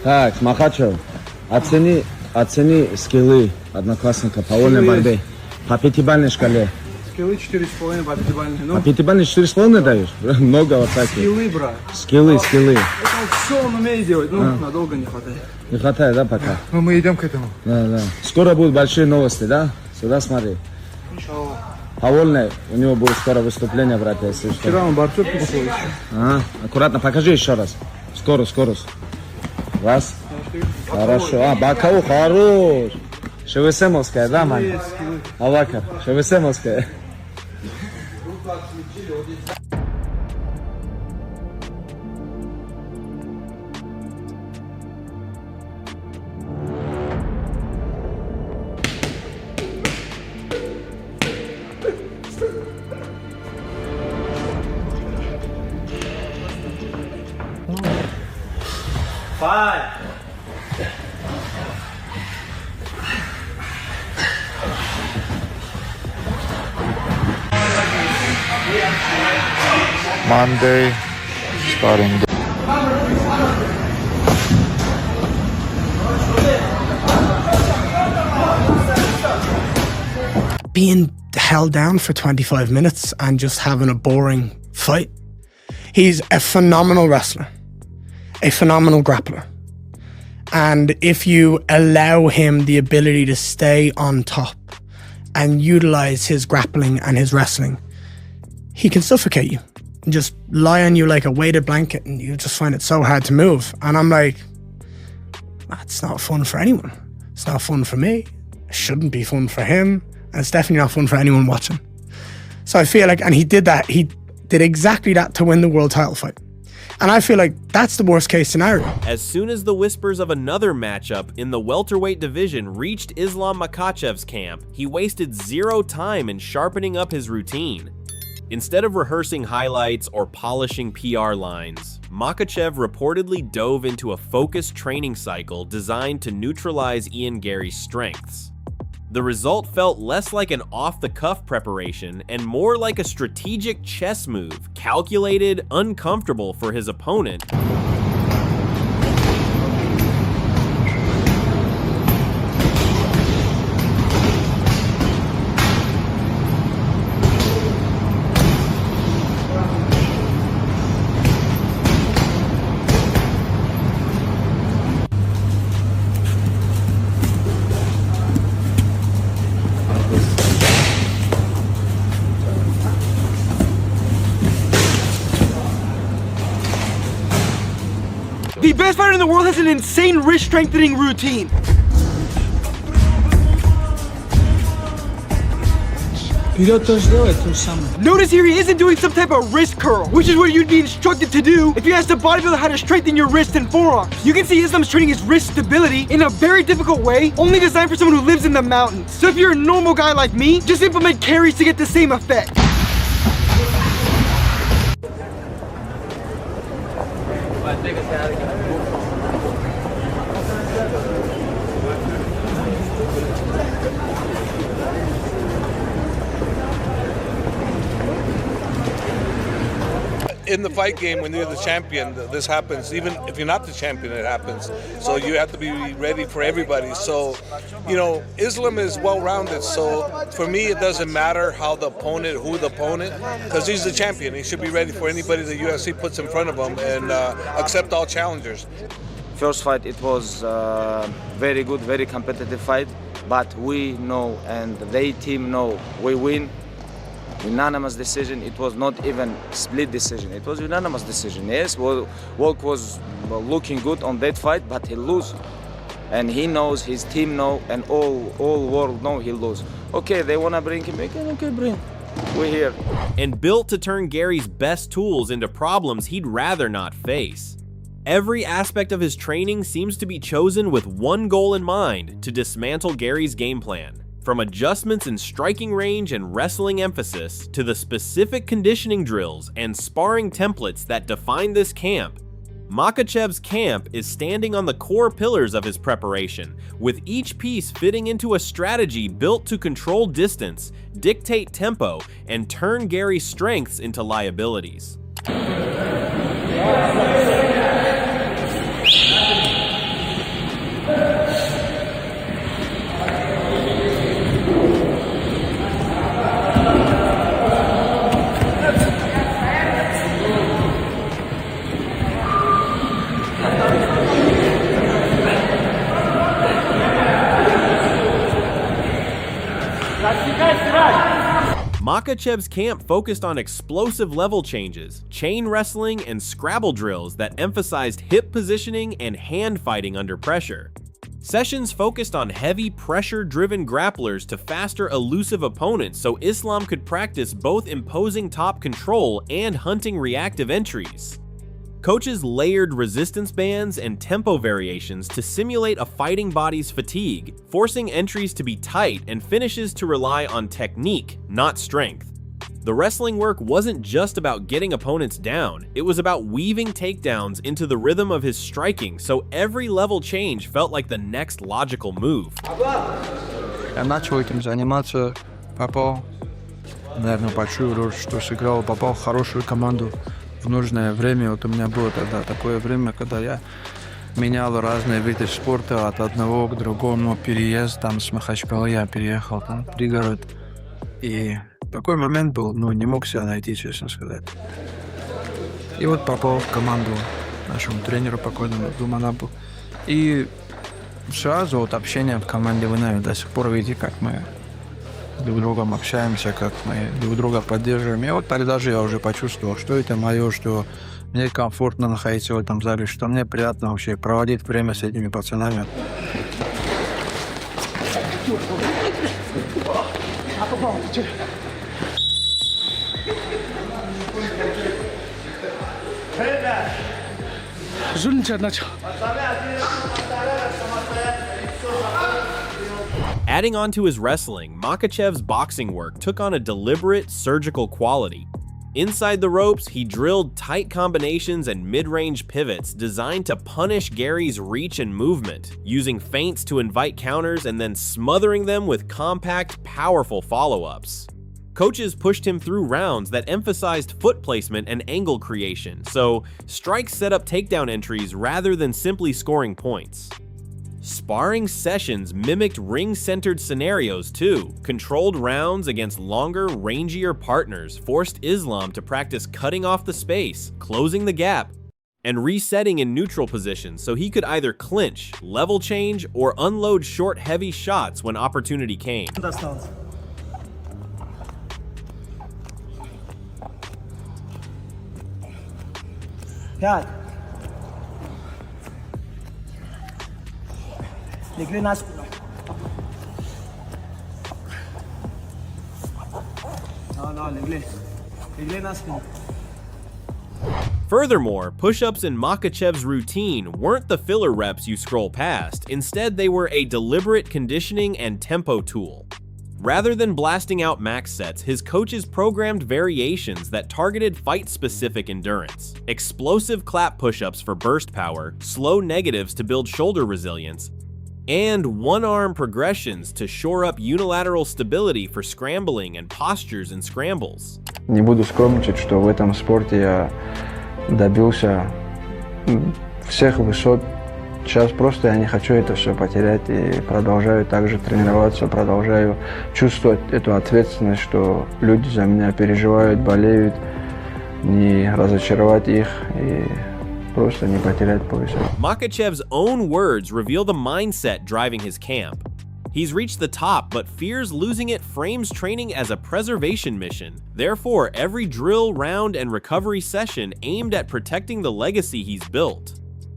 Так, Makhachev, оцени скиллы одноклассника по вольной борьбе. По 5-бальной шкале. Скиллы 4,5 по 5-бальной. По 5-бальной 4,5 даешь? Много вот таких. Скиллы, брат. Скиллы. Это все он умеет делать, надолго не хватает. Не хватает, да, пока? Но мы идем к этому. Да. Скоро будут большие новости, да? Сюда смотри. По вольной у него будет скоро выступление, брат, если что. Вчера он борцов пошел еще. Ага, аккуратно, покажи еще раз. Скорость. Раз. Хорошо. Бакову хорош. Шевесемовская, да, мань? Алакар, Шевесемовская. Monday, starting. Being held down for 25 minutes and just having a boring fight. He's a phenomenal wrestler, a phenomenal grappler. And if you allow him the ability to stay on top and utilize his grappling and his wrestling, he can suffocate you and just lie on you like a weighted blanket, and you just find it so hard to move. And I'm like, that's not fun for anyone. It's not fun for me. It shouldn't be fun for him. And it's definitely not fun for anyone watching. So I feel like, and he did that, he did exactly that to win the world title fight. And I feel like that's the worst case scenario. As soon as the whispers of another matchup in the welterweight division reached Islam Makhachev's camp, he wasted zero time in sharpening up his routine. Instead of rehearsing highlights or polishing PR lines, Makhachev reportedly dove into a focused training cycle designed to neutralize Garry's strengths. The result felt less like an off-the-cuff preparation and more like a strategic chess move, calculated, uncomfortable for his opponent. The best fighter in the world has an insane wrist strengthening routine. Notice here he isn't doing some type of wrist curl, which is what you'd be instructed to do if you asked a bodybuilder how to strengthen your wrists and forearms. You can see Islam's training his wrist stability in a very difficult way, only designed for someone who lives in the mountains. So if you're a normal guy like me, just implement carries to get the same effect. In the fight game, when you're the champion, this happens. Even if you're not the champion, it happens. So you have to be ready for everybody. So, Islam is well-rounded. So for me, it doesn't matter who the opponent, because he's the champion. He should be ready for anybody the UFC puts in front of him and accept all challengers. First fight, it was very good, very competitive fight. But we know, and they team know, we win. Unanimous decision. It was not even split decision. It was unanimous decision. Yes, Volk was looking good on that fight, but he lose, and he knows, his team know, and all world know he lose. Okay, they wanna bring him again. Okay, bring. We're here. And built to turn Garry's best tools into problems he'd rather not face. Every aspect of his training seems to be chosen with one goal in mind: to dismantle Garry's game plan. From adjustments in striking range and wrestling emphasis to the specific conditioning drills and sparring templates that define this camp, Makhachev's camp is standing on the core pillars of his preparation, with each piece fitting into a strategy built to control distance, dictate tempo, and turn Garry's strengths into liabilities. Makhachev's camp focused on explosive level changes, chain wrestling, and Scrabble drills that emphasized hip positioning and hand fighting under pressure. Sessions focused on heavy pressure-driven grapplers to faster elusive opponents so Islam could practice both imposing top control and hunting reactive entries. Coaches layered resistance bands and tempo variations to simulate a fighting body's fatigue, forcing entries to be tight and finishes to rely on technique, not strength. The wrestling work wasn't just about getting opponents down, it was about weaving takedowns into the rhythm of his striking, so every level change felt like the next logical move. Я начал этим заниматься, попал, наверное, большую роль, что сыграл, попал в хорошую команду в нужное время. Вот у меня было тогда такое время, когда я менял разные виды спорта от одного к другому, переезд там с Махачкалы, я переехал там в пригород. И такой момент был, не мог себя найти, честно сказать. И вот попал в команду нашему тренеру покойному Думанабу. И сразу вот общение в команде, вы, наверное, до сих пор видите, как мы друг с другом общаемся, как мы друг друга поддерживаем. И вот тогда же я уже почувствовал, что это мое, что мне комфортно находиться в этом зале, что мне приятно вообще проводить время с этими пацанами. Жульничать начал. Adding on to his wrestling, Makhachev's boxing work took on a deliberate, surgical quality. Inside the ropes, he drilled tight combinations and mid-range pivots designed to punish Garry's reach and movement, using feints to invite counters and then smothering them with compact, powerful follow-ups. Coaches pushed him through rounds that emphasized foot placement and angle creation, so strikes set up takedown entries rather than simply scoring points. Sparring sessions mimicked ring-centered scenarios too. Controlled rounds against longer, rangier partners forced Islam to practice cutting off the space, closing the gap, and resetting in neutral positions so he could either clinch, level change, or unload short, heavy shots when opportunity came. Легли на спину. Легли на спину. Furthermore, push-ups in Makhachev's routine weren't the filler reps you scroll past. Instead, they were a deliberate conditioning and tempo tool. Rather than blasting out max sets, his coaches programmed variations that targeted fight-specific endurance. Explosive clap push-ups for burst power, slow negatives to build shoulder resilience, and one-arm progressions to shore up unilateral stability for scrambling and postures in scrambles. Не буду скромничать, что в этом спорте я добился всех высот. Сейчас просто я не хочу это все потерять и продолжаю также тренироваться, продолжаю чувствовать эту ответственность, что люди за меня переживают, болеют, не разочаровать их и просто не потерять пояс. Makhachev's own words reveal the mindset driving his camp. He's reached the top, but fears losing it frames training as a preservation mission. Therefore, every drill, round, and recovery session aimed at protecting the legacy he's built.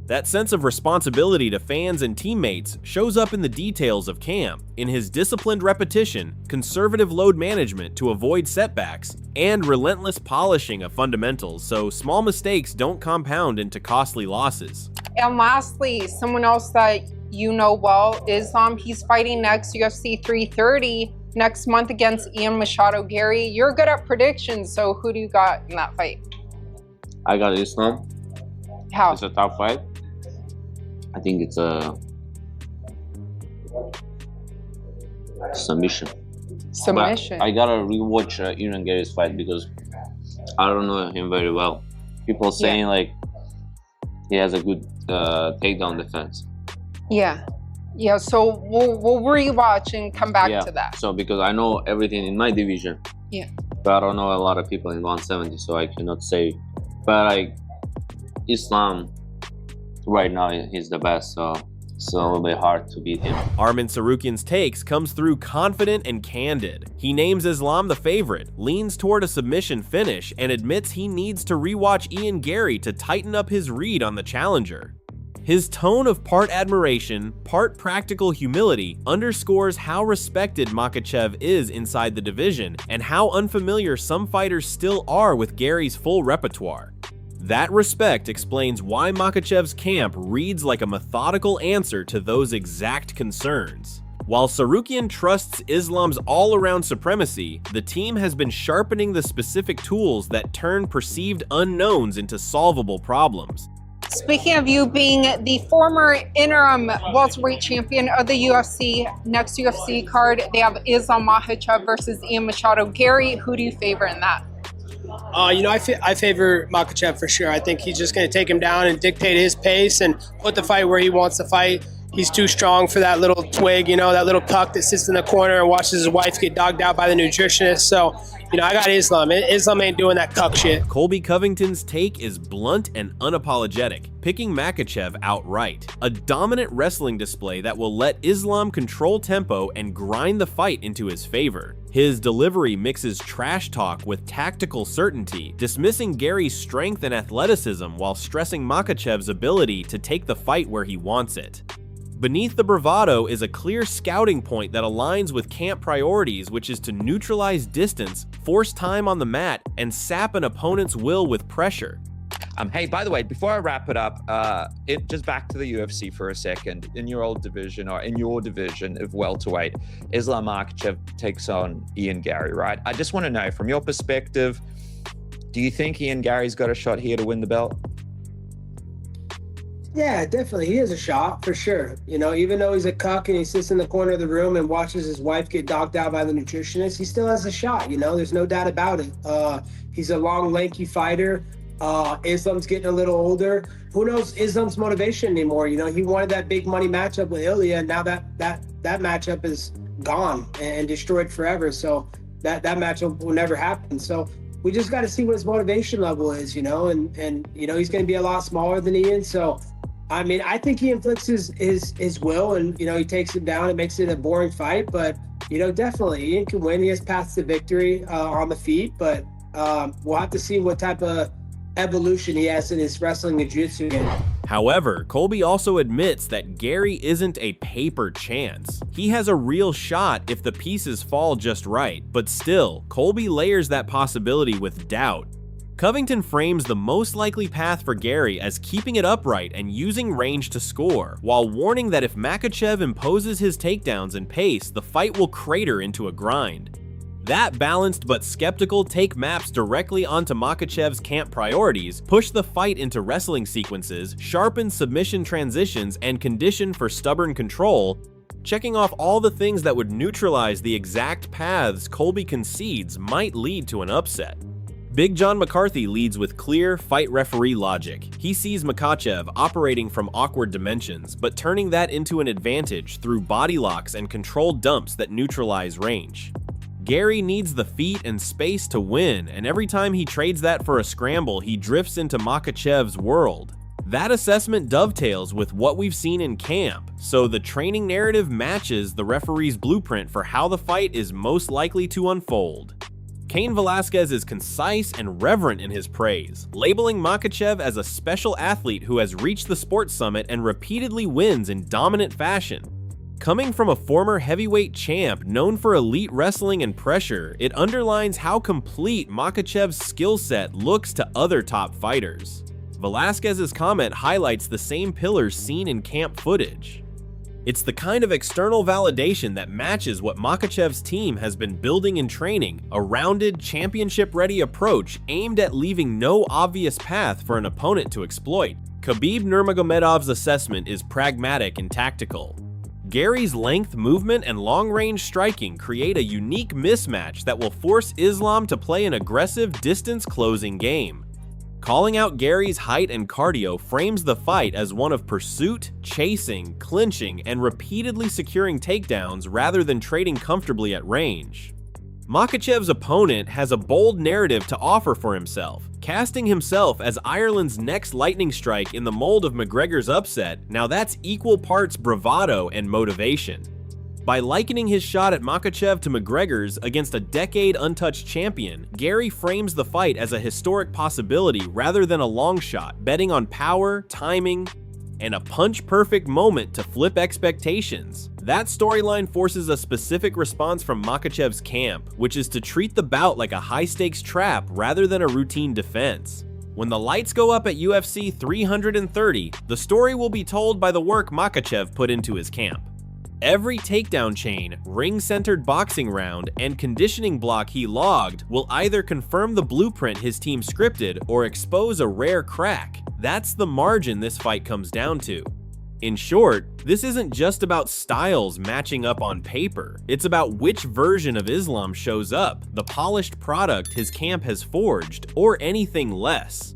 That sense of responsibility to fans and teammates shows up in the details of camp, in his disciplined repetition, conservative load management to avoid setbacks, and relentless polishing of fundamentals so small mistakes don't compound into costly losses. And lastly, someone else that you know well, Islam. He's fighting next UFC 330 next month against Ian Machado. Garry, you're good at predictions, so who do you got in that fight? I got Islam. How? It's a tough fight. I think it's a submission. Submission. But I gotta rewatch Ian Garry's fight because I don't know him very well. People saying like he has a good takedown defense. Yeah. Yeah, so we'll rewatch and come back to that. So because I know everything in my division. Yeah. But I don't know a lot of people in 170, so I cannot say. But like Islam right now, he's the best. So it's a little bit hard to beat him. Arman Sarukian's takes comes through confident and candid. He names Islam the favorite, leans toward a submission finish, and admits he needs to rewatch Ian Garry to tighten up his read on the challenger. His tone of part admiration, part practical humility underscores how respected Makhachev is inside the division and how unfamiliar some fighters still are with Garry's full repertoire. That respect explains why Makhachev's camp reads like a methodical answer to those exact concerns. While Sarukian trusts Islam's all-around supremacy, the team has been sharpening the specific tools that turn perceived unknowns into solvable problems. Speaking of you being the former interim welterweight champion of the UFC, next UFC card, they have Islam Makhachev versus Ian Machado. Garry, who do you favor in that? I favor Makhachev for sure. I think he's just going to take him down and dictate his pace and put the fight where he wants to fight. He's too strong for that little twig, that little cuck that sits in the corner and watches his wife get dogged out by the nutritionist. So, I got Islam. Islam ain't doing that cuck shit. Colby Covington's take is blunt and unapologetic, picking Makhachev outright. A dominant wrestling display that will let Islam control tempo and grind the fight into his favor. His delivery mixes trash talk with tactical certainty, dismissing Garry's strength and athleticism while stressing Makhachev's ability to take the fight where he wants it. Beneath the bravado is a clear scouting point that aligns with camp priorities, which is to neutralize distance, force time on the mat, and sap an opponent's will with pressure. Hey, by the way, before I wrap it up, just back to the UFC for a second. In your old division, or in your division of welterweight, Islam Makhachev takes on Ian Garry, right? I just want to know, from your perspective, do you think Ian Garry's got a shot here to win the belt? Yeah, definitely. He has a shot for sure. Even though he's a cuck and he sits in the corner of the room and watches his wife get dogged out by the nutritionist, he still has a shot. There's no doubt about it. He's a long, lanky fighter. Islam's getting a little older. Who knows Islam's motivation anymore? He wanted that big money matchup with Ilya, and now that matchup is gone and destroyed forever. So that matchup will never happen. So we just got to see what his motivation level is, and he's going to be a lot smaller than Ian. So, I think he inflicts his will, and, he takes him down and makes it a boring fight. But, definitely Ian can win. He has paths to victory on the feet, but we'll have to see what type of evolution he has in his wrestling and jiu-jitsu game. However, Colby also admits that Garry isn't a paper chance. He has a real shot if the pieces fall just right, but still, Colby layers that possibility with doubt. Covington frames the most likely path for Garry as keeping it upright and using range to score, while warning that if Makhachev imposes his takedowns and pace, the fight will crater into a grind. That balanced but skeptical take maps directly onto Makhachev's camp priorities, push the fight into wrestling sequences, sharpen submission transitions, and condition for stubborn control, checking off all the things that would neutralize the exact paths Colby concedes might lead to an upset. Big John McCarthy leads with clear fight referee logic. He sees Makhachev operating from awkward dimensions, but turning that into an advantage through body locks and controlled dumps that neutralize range. Garry needs the feet and space to win, and every time he trades that for a scramble, he drifts into Makhachev's world. That assessment dovetails with what we've seen in camp, so the training narrative matches the referee's blueprint for how the fight is most likely to unfold. Cain Velasquez is concise and reverent in his praise, labeling Makhachev as a special athlete who has reached the sports summit and repeatedly wins in dominant fashion. Coming from a former heavyweight champ known for elite wrestling and pressure, it underlines how complete Makhachev's skill set looks to other top fighters. Velasquez's comment highlights the same pillars seen in camp footage. It's the kind of external validation that matches what Makhachev's team has been building in training, a rounded, championship-ready approach aimed at leaving no obvious path for an opponent to exploit. Khabib Nurmagomedov's assessment is pragmatic and tactical. Garry's length, movement, and long-range striking create a unique mismatch that will force Islam to play an aggressive, distance-closing game. Calling out Garry's height and cardio frames the fight as one of pursuit, chasing, clinching, and repeatedly securing takedowns rather than trading comfortably at range. Makhachev's opponent has a bold narrative to offer for himself, casting himself as Ireland's next lightning strike in the mold of McGregor's upset. Now that's equal parts bravado and motivation. By likening his shot at Makhachev to McGregor's against a decade-untouched champion, Garry frames the fight as a historic possibility rather than a long shot, betting on power, timing, and a punch-perfect moment to flip expectations. That storyline forces a specific response from Makhachev's camp, which is to treat the bout like a high-stakes trap rather than a routine defense. When the lights go up at UFC 330, the story will be told by the work Makhachev put into his camp. Every takedown chain, ring-centered boxing round, and conditioning block he logged will either confirm the blueprint his team scripted or expose a rare crack. That's the margin this fight comes down to. In short, this isn't just about styles matching up on paper. It's about which version of Islam shows up, the polished product his camp has forged, or anything less.